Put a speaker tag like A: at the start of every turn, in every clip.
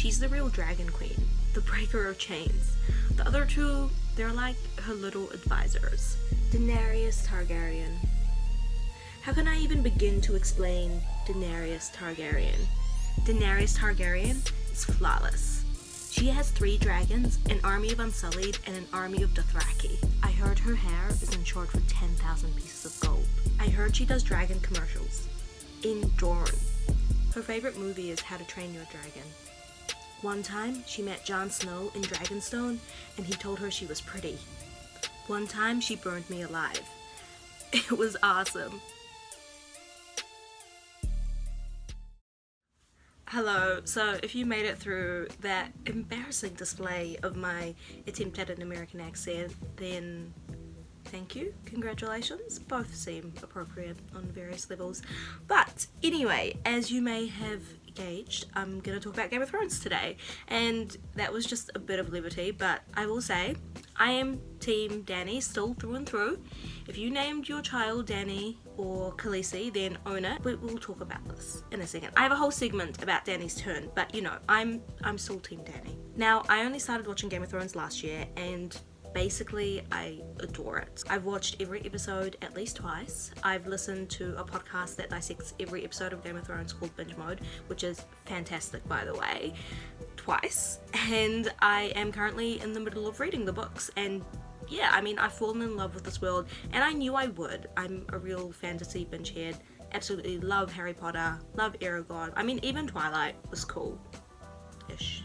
A: She's the real dragon queen, the breaker of chains. The other two, they're like her little advisors. Daenerys Targaryen. How can I even begin to explain Daenerys Targaryen? Daenerys Targaryen is flawless. She has 3 dragons, an army of Unsullied, and an army of Dothraki. I heard her hair is insured for 10,000 pieces of gold. I heard she does dragon commercials. In Dorne. Her favourite movie is How to Train Your Dragon. One time, she met Jon Snow in Dragonstone, and he told her she was pretty. One time, she burned me alive. It was awesome. Hello, so if you made it through that embarrassing display of my attempt at an American accent, then thank you, congratulations, both seem appropriate on various levels. But anyway, as you may have gauged, I'm going to talk about Game of Thrones today, and that was just a bit of levity, but I will say, I am Team Danny still through and through. If you named your child Danny or Khaleesi, then own it. We'll talk about this in a second. I have a whole segment about Danny's turn, but you know, I'm still Team Danny. Now, I only started watching Game of Thrones last year, and basically, I adore it. I've watched every episode at least twice. I've listened to a podcast that dissects every episode of Game of Thrones called Binge Mode, which is fantastic, by the way, twice. And I am currently in the middle of reading the books, and yeah, I mean, I've fallen in love with this world, and I knew I would. I'm a real fantasy binge head. Absolutely love Harry Potter, love Aragorn. I mean, even Twilight was cool. Ish.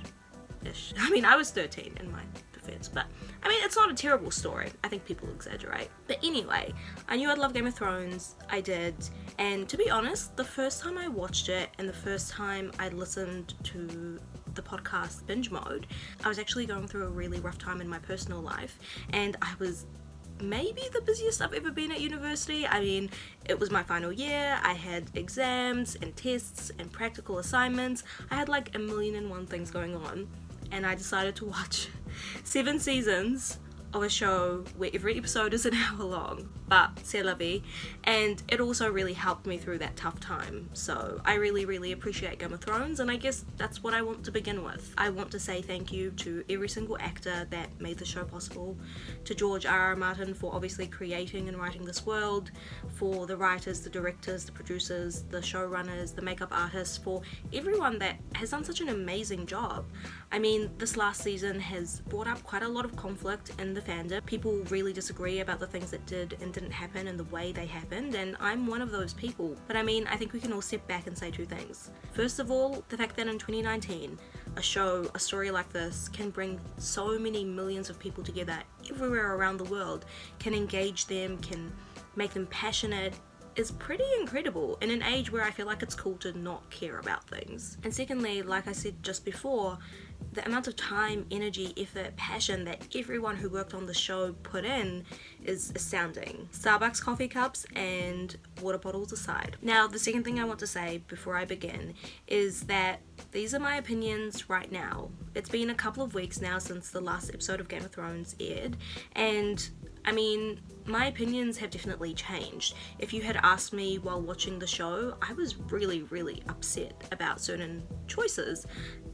A: I mean, I was 13 in my defense, but I mean, it's not a terrible story. I think people exaggerate. But anyway, I knew I'd love Game of Thrones. I did. And to be honest, the first time I watched it and the first time I listened to the podcast Binge Mode, I was actually going through a really rough time in my personal life, and I was maybe the busiest I've ever been at university. I mean, it was my final year. I had exams and tests and practical assignments. I had like 1,000,001 things going on, and I decided to watch 7 seasons of a show where every episode is an hour long, but c'est la vie, and it also really helped me through that tough time. So I really appreciate Game of Thrones, and I guess that's what I want to begin with. I want to say thank you to every single actor that made the show possible, to George R.R. Martin for obviously creating and writing this world, for the writers, the directors, the producers, the showrunners, the makeup artists, for everyone that has done such an amazing job. I mean, this last season has brought up quite a lot of conflict in the fandom. People really disagree about the things that did and didn't happen and the way they happened, and I'm one of those people. But I mean, I think we can all step back and say 2 things. First of all, the fact that in 2019, a story like this can bring so many millions of people together everywhere around the world, can engage them, can make them passionate, is pretty incredible in an age where I feel like it's cool to not care about things. And secondly, like I said just before, the amount of time, energy, effort, passion that everyone who worked on the show put in is astounding. Starbucks coffee cups and water bottles aside. Now, the second thing I want to say before I begin is that these are my opinions right now. It's been a couple of weeks now since the last episode of Game of Thrones aired, and I mean, my opinions have definitely changed. If you had asked me while watching the show, I was really upset about certain choices.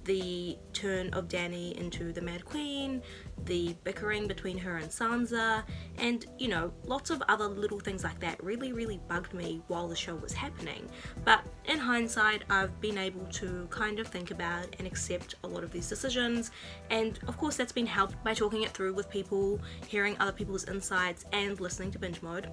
A: The turn of Dany into the Mad Queen, the bickering between her and Sansa, and, you know, lots of other little things like that really bugged me while the show was happening. But in hindsight, I've been able to kind of think about and accept a lot of these decisions, and of course that's been helped by talking it through with people, hearing other people's insights, and listening to Binge Mode.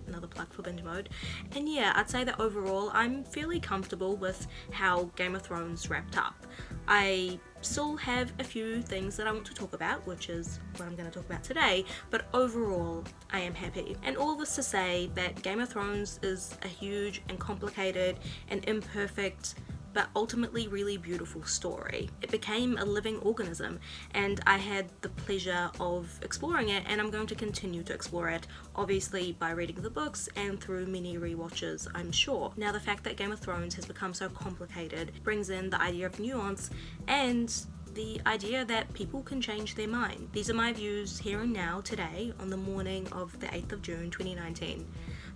A: Another plug for Binge Mode. And yeah, I'd say that overall I'm fairly comfortable with how Game of Thrones wrapped up. I still have a few things that I want to talk about, which is what I'm going to talk about today, but overall I am happy. And all this to say that Game of Thrones is a huge and complicated and imperfect but ultimately really beautiful story. It became a living organism, and I had the pleasure of exploring it, and I'm going to continue to explore it, obviously by reading the books and through many rewatches, I'm sure. Now, the fact that Game of Thrones has become so complicated brings in the idea of nuance and the idea that people can change their mind. These are my views here and now, today, on the morning of the 8th of June 2019.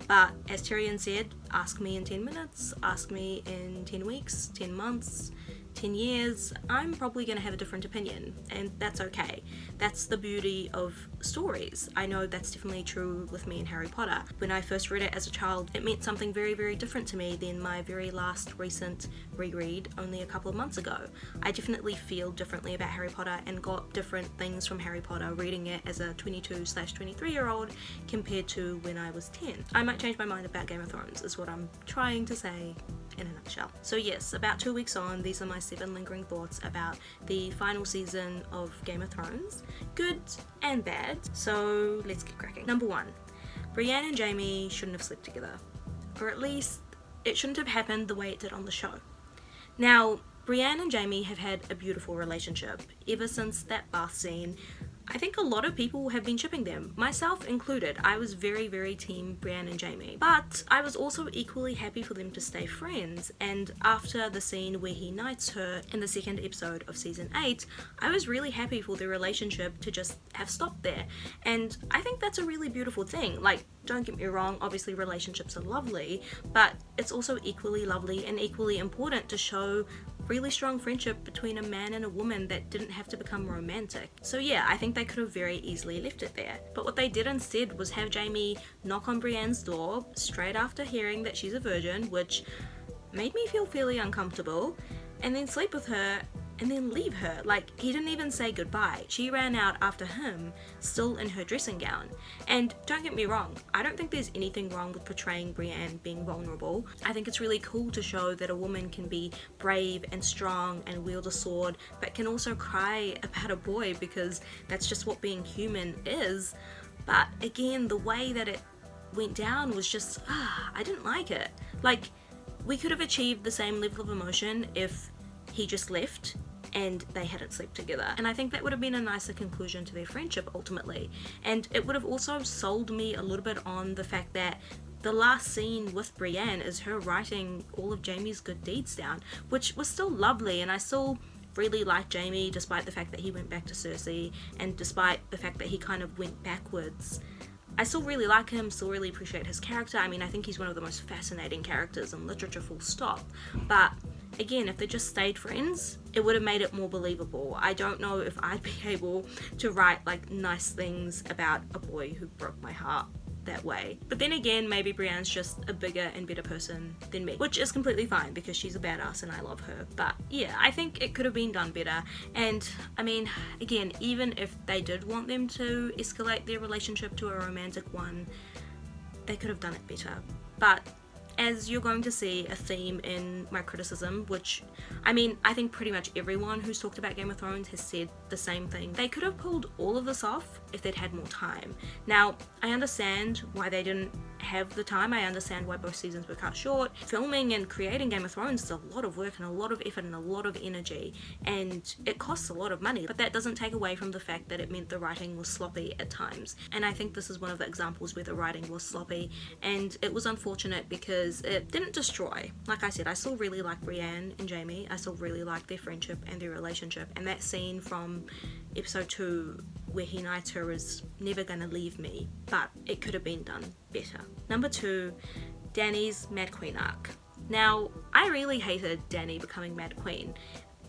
A: But as Tyrion said, ask me in 10 minutes, ask me in 10 weeks, 10 months, 10 years, I'm probably going to have a different opinion, and that's okay. That's the beauty of stories. I know that's definitely true with me and Harry Potter. When I first read it as a child, it meant something very, very different to me than my very last recent reread only a couple of months ago. I definitely feel differently about Harry Potter and got different things from Harry Potter reading it as a 22/23-year-old compared to when I was 10. I might change my mind about Game of Thrones, is what I'm trying to say in a nutshell. So yes, about 2 weeks on, these are my 7 lingering thoughts about the final season of Game of Thrones. Good and bad, so let's get cracking. Number 1, Brienne and Jaime shouldn't have slept together. Or at least, it shouldn't have happened the way it did on the show. Now, Brienne and Jaime have had a beautiful relationship ever since that bath scene. I think a lot of people have been shipping them, myself included. I was very, very team Brienne and Jaime. But I was also equally happy for them to stay friends, and after the scene where he knights her in the 2nd episode of season 8, I was really happy for their relationship to just have stopped there. And I think that's a really beautiful thing. Like, don't get me wrong, obviously relationships are lovely, but it's also equally lovely and equally important to show really strong friendship between a man and a woman that didn't have to become romantic. So yeah, I think they could have very easily left it there. But what they did instead was have Jaime knock on Brienne's door straight after hearing that she's a virgin, which made me feel fairly uncomfortable, and then sleep with her and then leave her. Like, he didn't even say goodbye. She ran out after him, still in her dressing gown. And don't get me wrong, I don't think there's anything wrong with portraying Brienne being vulnerable. I think it's really cool to show that a woman can be brave and strong and wield a sword, but can also cry about a boy, because that's just what being human is. But again, the way that it went down was just, I didn't like it. Like, we could have achieved the same level of emotion if he just left and they hadn't slept together. And I think that would have been a nicer conclusion to their friendship ultimately. And it would have also sold me a little bit on the fact that the last scene with Brienne is her writing all of Jaime's good deeds down, which was still lovely, and I still really liked Jaime despite the fact that he went back to Cersei and despite the fact that he kind of went backwards. I still really like him, still really appreciate his character. I mean, I think he's one of the most fascinating characters in literature, full stop. But again, if they just stayed friends, it would have made it more believable. I don't know if I'd be able to write like nice things about a boy who broke my heart that way. But then again, maybe Brienne's just a bigger and better person than me, which is completely fine because she's a badass and I love her. But yeah, I think it could have been done better. And I mean, again, even if they did want them to escalate their relationship to a romantic one, they could have done it better. But as you're going to see a theme in my criticism, which, I mean, I think pretty much everyone who's talked about Game of Thrones has said the same thing. They could have pulled all of this off if they'd had more time. Now, I understand why they didn't have the time. I understand why both seasons were cut short. Filming and creating Game of Thrones is a lot of work and a lot of effort and a lot of energy, and it costs a lot of money, but that doesn't take away from the fact that it meant the writing was sloppy at times. And I think this is one of the examples where the writing was sloppy, and it was unfortunate because it didn't destroy. Like I said, I still really like Brienne and Jaime. I still really like their friendship and their relationship, and that scene from episode 2 where he knights her is never gonna leave me, but it could have been done better. Number 2, Danny's Mad Queen arc. Now, I really hated Danny becoming Mad Queen.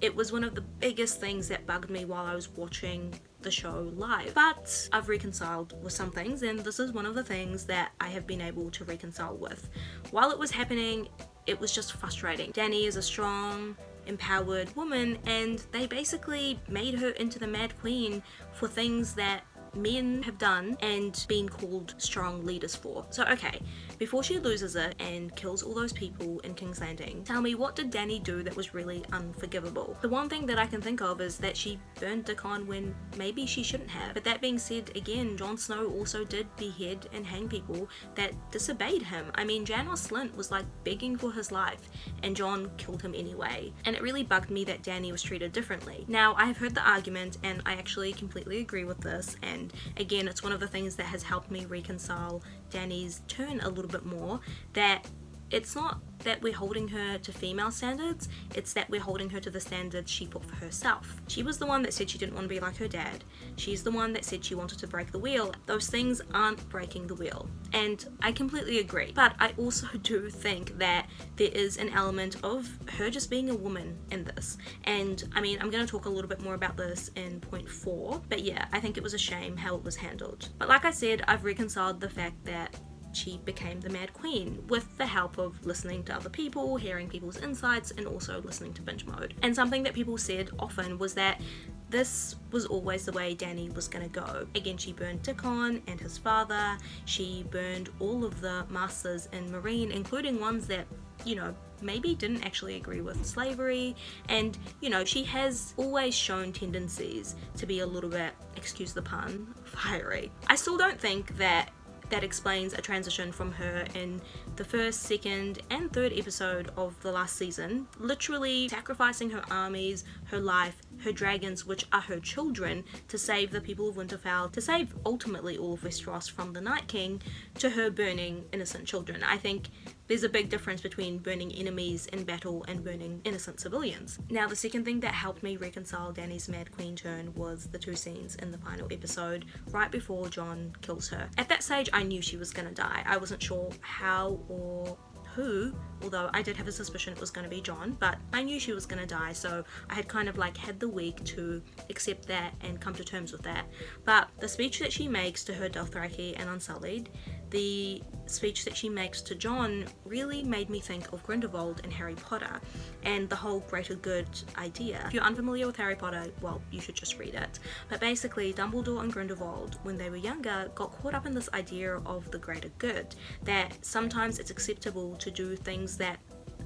A: It was one of the biggest things that bugged me while I was watching the show live, but I've reconciled with some things, and this is one of the things that I have been able to reconcile with. While it was happening, it was just frustrating. Danny is a strong, empowered woman, and they basically made her into the Mad Queen for things that men have done and been called strong leaders for. So okay, before she loses it and kills all those people in King's Landing, tell me, what did Danny do that was really unforgivable? The one thing that I can think of is that she burned Dickon when maybe she shouldn't have. But that being said, again, Jon Snow also did behead and hang people that disobeyed him. I mean, Janos Slynt was like begging for his life, and Jon killed him anyway. And it really bugged me that Danny was treated differently. Now, I have heard the argument, and I actually completely agree with this, and again, it's one of the things that has helped me reconcile Danny's turn a little bit more, that it's not that we're holding her to female standards, it's that we're holding her to the standards she put for herself. She was the one that said she didn't want to be like her dad. She's the one that said she wanted to break the wheel. Those things aren't breaking the wheel. And I completely agree. But I also do think that there is an element of her just being a woman in this. And I mean, I'm going to talk a little bit more about this in point 4. But yeah, I think it was a shame how it was handled. But like I said, I've reconciled the fact that she became the Mad Queen with the help of listening to other people, hearing people's insights, and also listening to binge mode. And something that people said often was that this was always the way Dany was gonna go. Again, she burned Dickon and his father, she burned all of the masters in Meereen, including ones that, you know, maybe didn't actually agree with slavery, and you know, she has always shown tendencies to be a little bit, excuse the pun, fiery. I still don't think that explains a transition from her in the first, second, and third episode of the last season, literally sacrificing her armies, her life, her dragons, which are her children, to save the people of Winterfell, to save ultimately all of Westeros from the Night King, to her burning innocent children. I think there's a big difference between burning enemies in battle and burning innocent civilians. Now, the second thing that helped me reconcile Dany's Mad Queen turn was the 2 scenes in the final episode, right before Jon kills her. At that stage, I knew she was gonna die. I wasn't sure how or who, although I did have a suspicion it was going to be Jon, but I knew she was going to die, so I had kind of like had the week to accept that and come to terms with that. But the speech that she makes to her Dothraki and Unsullied, the speech that she makes to Jon, really made me think of Grindelwald and Harry Potter and the whole greater good idea. If you're unfamiliar with Harry Potter, well, you should just read it. But basically, Dumbledore and Grindelwald, when they were younger, got caught up in this idea of the greater good, that sometimes it's acceptable to do things that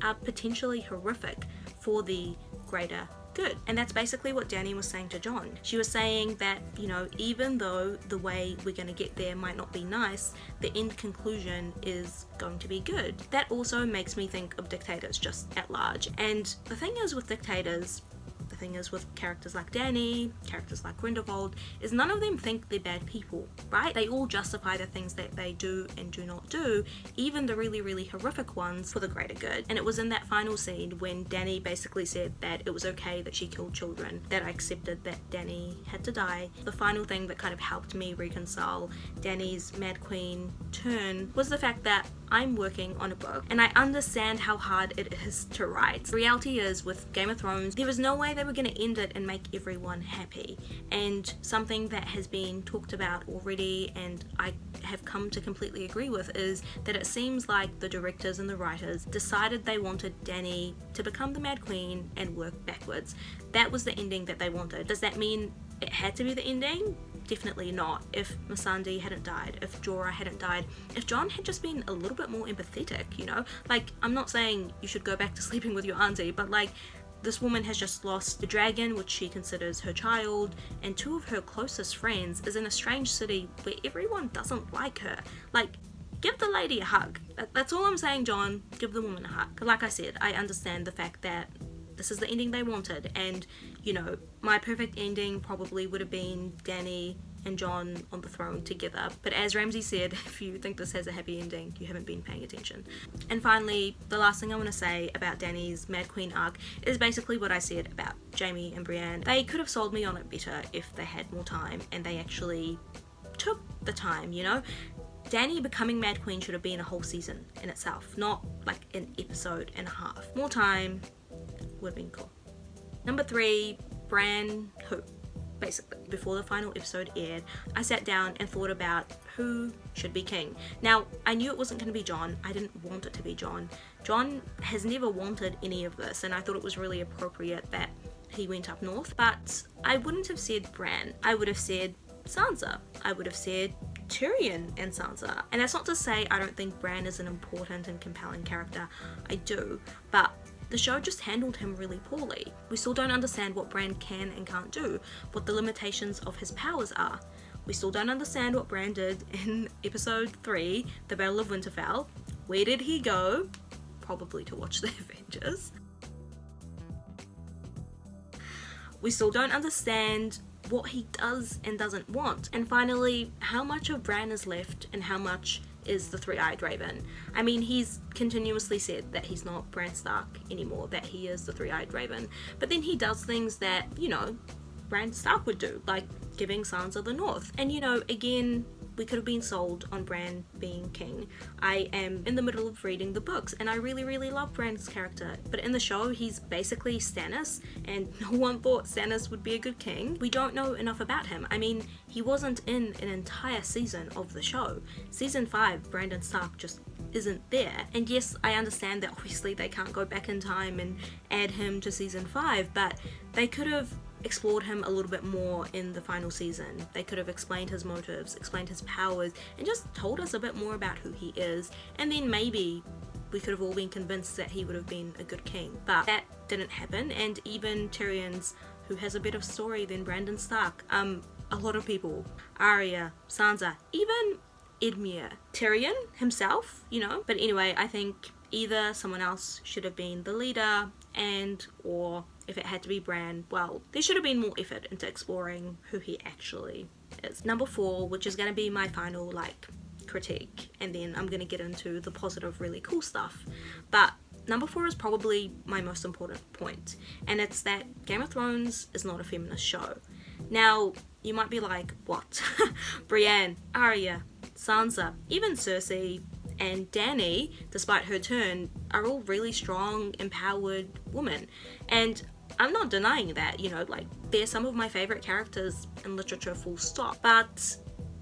A: are potentially horrific for the greater good. And that's basically what Dany was saying to Jon. She was saying that, you know, even though the way we're going to get there might not be nice, the end conclusion is going to be good. That also makes me think of dictators just at large. And the thing is with dictators, the thing is with characters like Dany, characters like Grindelwald, is none of them think they're bad people, right? They all justify the things that they do and do not do, even the really, really horrific ones, for the greater good. And it was in that final scene when Dany basically said that it was okay that she killed children, that I accepted that Dany had to die. The final thing that kind of helped me reconcile Dany's Mad Queen turn was the fact that I'm working on a book and I understand how hard it is to write. The reality is, with Game of Thrones, there was no way they were going to end it and make everyone happy. And something that has been talked about already and I have come to completely agree with is that it seems like the directors and the writers decided they wanted Dany to become the Mad Queen and work backwards. That was the ending that they wanted. Does that mean it had to be the ending? Definitely not. If Missandei hadn't died, if Jorah hadn't died, if Jon had just been a little bit more empathetic, you know? Like, I'm not saying you should go back to sleeping with your auntie, but like, this woman has just lost the dragon, which she considers her child, and 2 of her closest friends, is in a strange city where everyone doesn't like her. Like, give the lady a hug. That's all I'm saying, Jon. Give the woman a hug. Like I said, I understand the fact that this is the ending they wanted, and you know, my perfect ending probably would have been Dany and Jon on the throne together. But as Ramsay said, if you think this has a happy ending, you haven't been paying attention. And finally, the last thing I want to say about Dany's Mad Queen arc is basically what I said about Jaime and Brienne. They could have sold me on it better if they had more time and they actually took the time, you know? Dany becoming Mad Queen should have been a whole season in itself, not like an episode and a half. More time would have been cool. Number 3, Bran who? Basically, before the final episode aired, I sat down and thought about who should be king. Now, I knew it wasn't going to be Jon. I didn't want it to be Jon. Jon has never wanted any of this, and I thought it was really appropriate that he went up north. But I wouldn't have said Bran. I would have said Sansa. I would have said Tyrion and Sansa. And that's not to say I don't think Bran is an important and compelling character. I do. But the show just handled him really poorly. We still don't understand what Bran can and can't do, what the limitations of his powers are. We still don't understand what Bran did in episode 3, the Battle of Winterfell. Where did he go? Probably to watch the Avengers. We still don't understand what he does and doesn't want. And finally, how much of Bran is left and how much is the three-eyed raven. I mean, he's continuously said that he's not Bran Stark anymore, that he is the three-eyed raven. But then he does things that, you know, Bran Stark would do, like giving Sansa the North. And, you know, again, we could have been sold on Bran being king. I am in the middle of reading the books, and I really, really love Bran's character. But in the show, he's basically Stannis, and no one thought Stannis would be a good king. We don't know enough about him. I mean, he wasn't in an entire season of the show. Season 5, Brandon Stark just isn't there. And yes, I understand that obviously they can't go back in time and add him to season 5, but they could have explored him a little bit more in the final season. They could have explained his motives, explained his powers, and just told us a bit more about who he is, and then maybe we could have all been convinced that he would have been a good king. But that didn't happen, and even Tyrion's, who has a better story than Brandon Stark, a lot of people, Arya, Sansa, even Edmure, Tyrion himself, you know. But anyway, I think either someone else should have been the leader, or if it had to be Bran, well, there should have been more effort into exploring who he actually is. Number 4, which is going to be my final, like, critique, and then I'm going to get into the positive, really cool stuff. But number 4 is probably my most important point, and it's that Game of Thrones is not a feminist show. Now, you might be like, what? Brienne, Arya, Sansa, even Cersei, and Dany, despite her turn, are all really strong, empowered women. And I'm not denying that, you know, like, they're some of my favourite characters in literature, full stop. But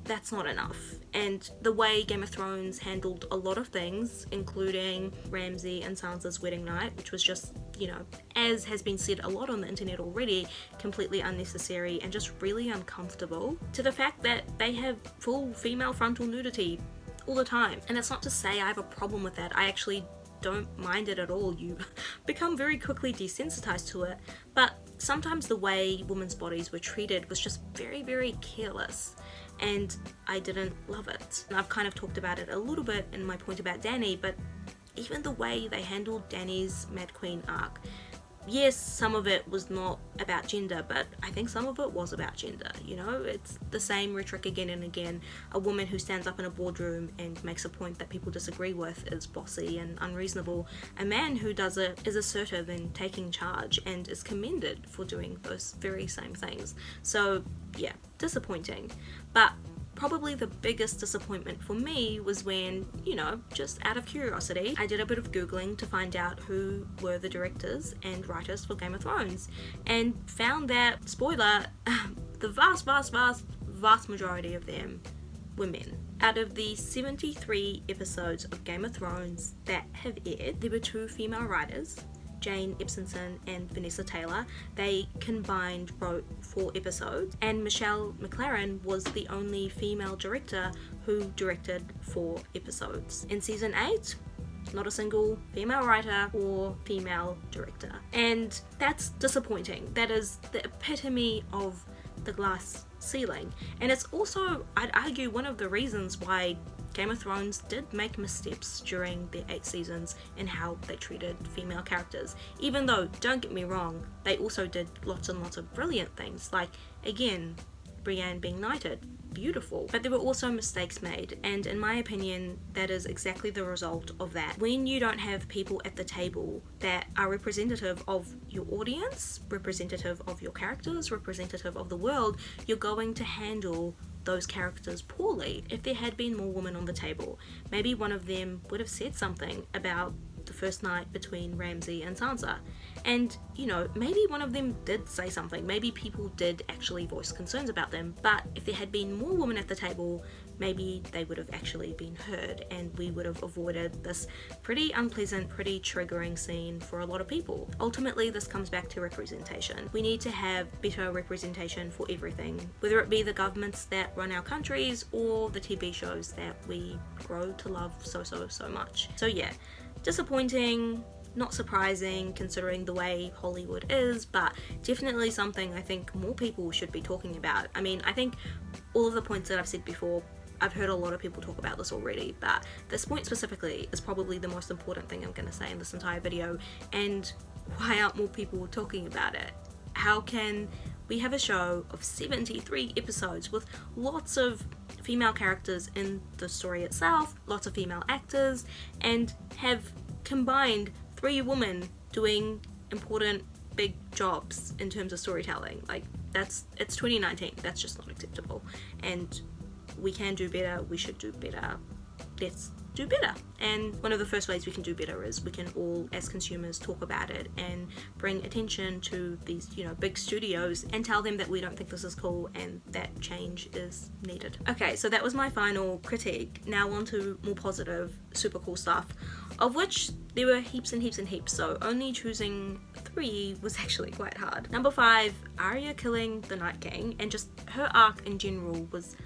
A: that's not enough. And the way Game of Thrones handled a lot of things, including Ramsay and Sansa's wedding night, which was just, you know, as has been said a lot on the internet already, completely unnecessary and just really uncomfortable, to the fact that they have full female frontal nudity all the time. And that's not to say I have a problem with that. I actually don't mind it at all. You become very quickly desensitized to it. But sometimes the way women's bodies were treated was just very, very careless, and I didn't love it. And I've kind of talked about it a little bit in my point about Dany, but even the way they handled Dany's Mad Queen arc, yes, some of it was not about gender, but I think some of it was about gender, you know? It's the same rhetoric again and again. A woman who stands up in a boardroom and makes a point that people disagree with is bossy and unreasonable. A man who does it is assertive and taking charge and is commended for doing those very same things. So yeah, disappointing. But probably the biggest disappointment for me was when, you know, just out of curiosity, I did a bit of Googling to find out who were the directors and writers for Game of Thrones, and found that, spoiler, the vast majority of them were men. Out of the 73 episodes of Game of Thrones that have aired, there were 2 female writers, Jane Epsonson and Vanessa Taylor. They combined wrote 4 episodes, and Michelle McLaren was the only female director who directed 4 episodes. In season 8, not a single female writer or female director, and that's disappointing. That is the epitome of the glass ceiling, and it's also, I'd argue, one of the reasons why Game of Thrones did make missteps during their 8 seasons in how they treated female characters. Even though, don't get me wrong, they also did lots and lots of brilliant things, like, again, Brienne being knighted, beautiful. But there were also mistakes made, and in my opinion, that is exactly the result of that. When you don't have people at the table that are representative of your audience, representative of your characters, representative of the world, you're going to handle those characters poorly. If there had been more women on the table, maybe one of them would have said something about the first night between Ramsay and Sansa. And, you know, maybe one of them did say something. Maybe people did actually voice concerns about them. But if there had been more women at the table, maybe they would have actually been heard, and we would have avoided this pretty unpleasant, pretty triggering scene for a lot of people. Ultimately, this comes back to representation. We need to have better representation for everything, whether it be the governments that run our countries or the TV shows that we grow to love so much. So yeah, disappointing, not surprising considering the way Hollywood is, but definitely something I think more people should be talking about. I mean, I think all of the points that I've said before, I've heard a lot of people talk about this already, but this point specifically is probably the most important thing I'm going to say in this entire video. And why aren't more people talking about it? How can we have a show of 73 episodes with lots of female characters in the story itself, lots of female actors, and have combined 3 women doing important big jobs in terms of storytelling. Like, it's 2019, that's just not acceptable, and we can do better, we should do better, let's do better. And one of the first ways we can do better is we can all, as consumers, talk about it and bring attention to these, big studios and tell them that we don't think this is cool and that change is needed. Okay, so that was my final critique. Now on to more positive, super cool stuff, of which there were heaps and heaps and heaps, so only choosing 3 was actually quite hard. Number 5, Arya killing the Night King, and just her arc in general was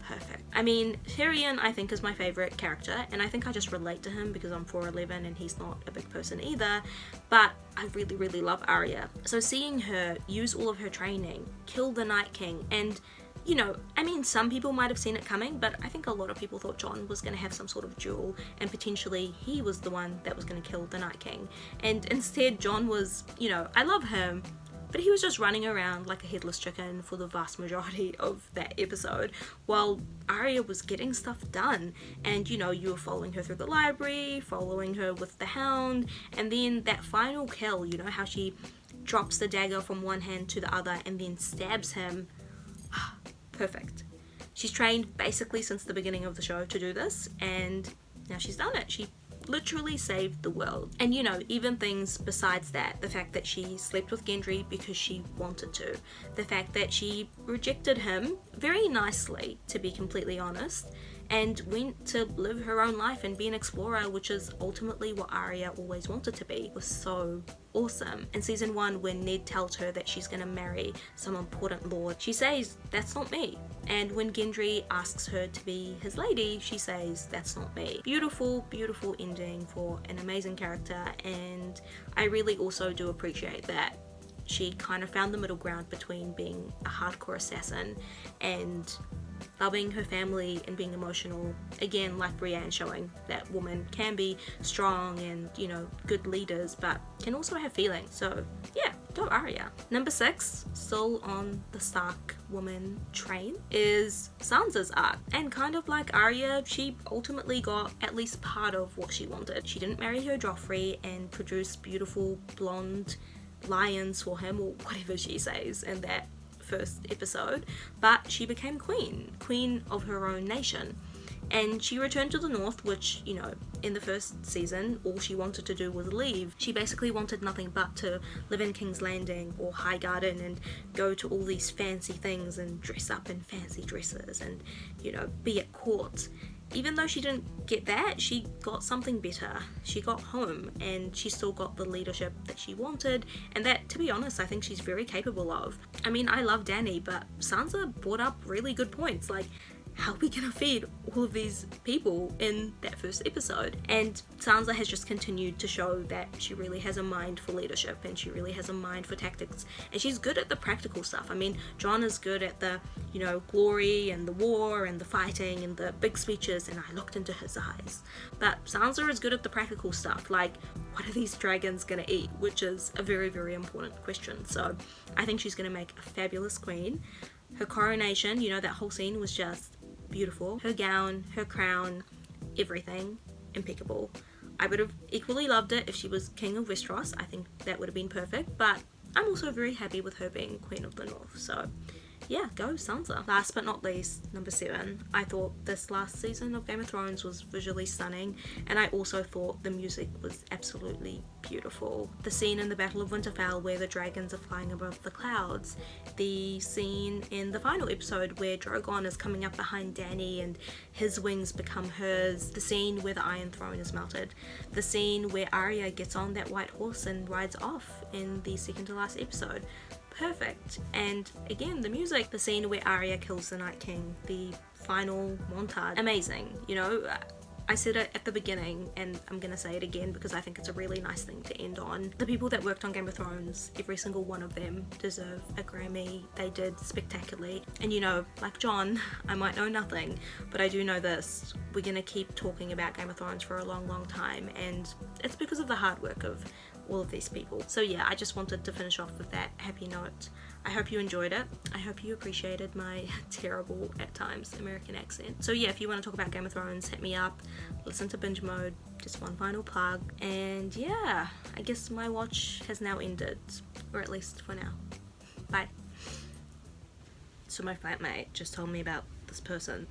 A: perfect. I mean, Tyrion I think is my favourite character, and I think I just relate to him because I'm 4'11" and he's not a big person either, but I really, really love Arya. So seeing her use all of her training, kill the Night King, and I mean, some people might have seen it coming, but I think a lot of people thought Jon was going to have some sort of duel, and potentially he was the one that was going to kill the Night King. And instead, Jon was, I love him, but he was just running around like a headless chicken for the vast majority of that episode, while Arya was getting stuff done. And you were following her through the library, following her with the Hound, and then that final kill, how she drops the dagger from one hand to the other and then stabs him. Perfect. She's trained basically since the beginning of the show to do this, and now she's done it. She literally saved the world. And even things besides that, the fact that she slept with Gendry because she wanted to, the fact that she rejected him very nicely, to be completely honest, and went to live her own life and be an explorer, which is ultimately what Arya always wanted to be, was so awesome. In season 1, when Ned tells her that she's gonna marry some important lord, she says, "That's not me." And when Gendry asks her to be his lady, she says, "That's not me." Beautiful, beautiful ending for an amazing character, and I really also do appreciate that she kind of found the middle ground between being a hardcore assassin and loving her family and being emotional. Again, like Brienne, showing that women can be strong and, good leaders, but can also have feelings. So yeah, go Arya. Number 6, still on the Stark woman train, is Sansa's arc. And kind of like Arya, she ultimately got at least part of what she wanted. She didn't marry her Joffrey and produce beautiful blonde lions for him, or whatever she says in that first episode, but she became queen of her own nation. And she returned to the north, which, in the first season, all she wanted to do was leave. She basically wanted nothing but to live in King's Landing or Highgarden and go to all these fancy things and dress up in fancy dresses and, be at court. Even though she didn't get that, she got something better. She got home, and she still got the leadership that she wanted, and that, to be honest, I think she's very capable of. I mean, I love Dany, but Sansa brought up really good points, like, how are we gonna feed all of these people in that first episode? And Sansa has just continued to show that she really has a mind for leadership, and she really has a mind for tactics, and she's good at the practical stuff. I mean, Jon is good at the, glory and the war and the fighting and the big speeches, and I looked into his eyes. But Sansa is good at the practical stuff, like, what are these dragons gonna eat? Which is a very, very important question. So I think she's gonna make a fabulous queen. Her coronation, that whole scene was just beautiful. Her gown, her crown, everything, impeccable. I would have equally loved it if she was King of Westeros. I think that would have been perfect, but I'm also very happy with her being Queen of the North, so yeah, go Sansa. Last but not least, number 7. I thought this last season of Game of Thrones was visually stunning, and I also thought the music was absolutely beautiful. The scene in the Battle of Winterfell where the dragons are flying above the clouds, the scene in the final episode where Drogon is coming up behind Dany and his wings become hers, the scene where the Iron Throne is melted, the scene where Arya gets on that white horse and rides off in the second to last episode. Perfect. And again, the music, the scene where Arya kills the Night King, the final montage, amazing. I said it at the beginning, and I'm gonna say it again because I think it's a really nice thing to end on. The people that worked on Game of Thrones, every single one of them deserve a Grammy. They did spectacularly. And like Jon, I might know nothing, but I do know this. We're gonna keep talking about Game of Thrones for a long, long time, and it's because of the hard work of all of these people. So yeah, I just wanted to finish off with that happy note. I hope you enjoyed it. I hope you appreciated my terrible, at times, American accent. So yeah, if you want to talk about Game of Thrones, hit me up. Listen to Binge Mode. Just one final plug. And yeah, I guess my watch has now ended. Or at least for now. Bye. So my flatmate just told me about this person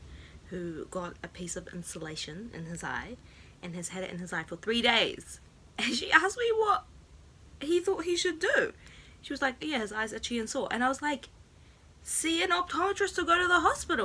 A: who got a piece of insulation in his eye and has had it in his eye for 3 days. And she asked me what he thought he should do. She was like, yeah, his eye's itchy and sore. And I was like, see an optometrist or go to the hospital.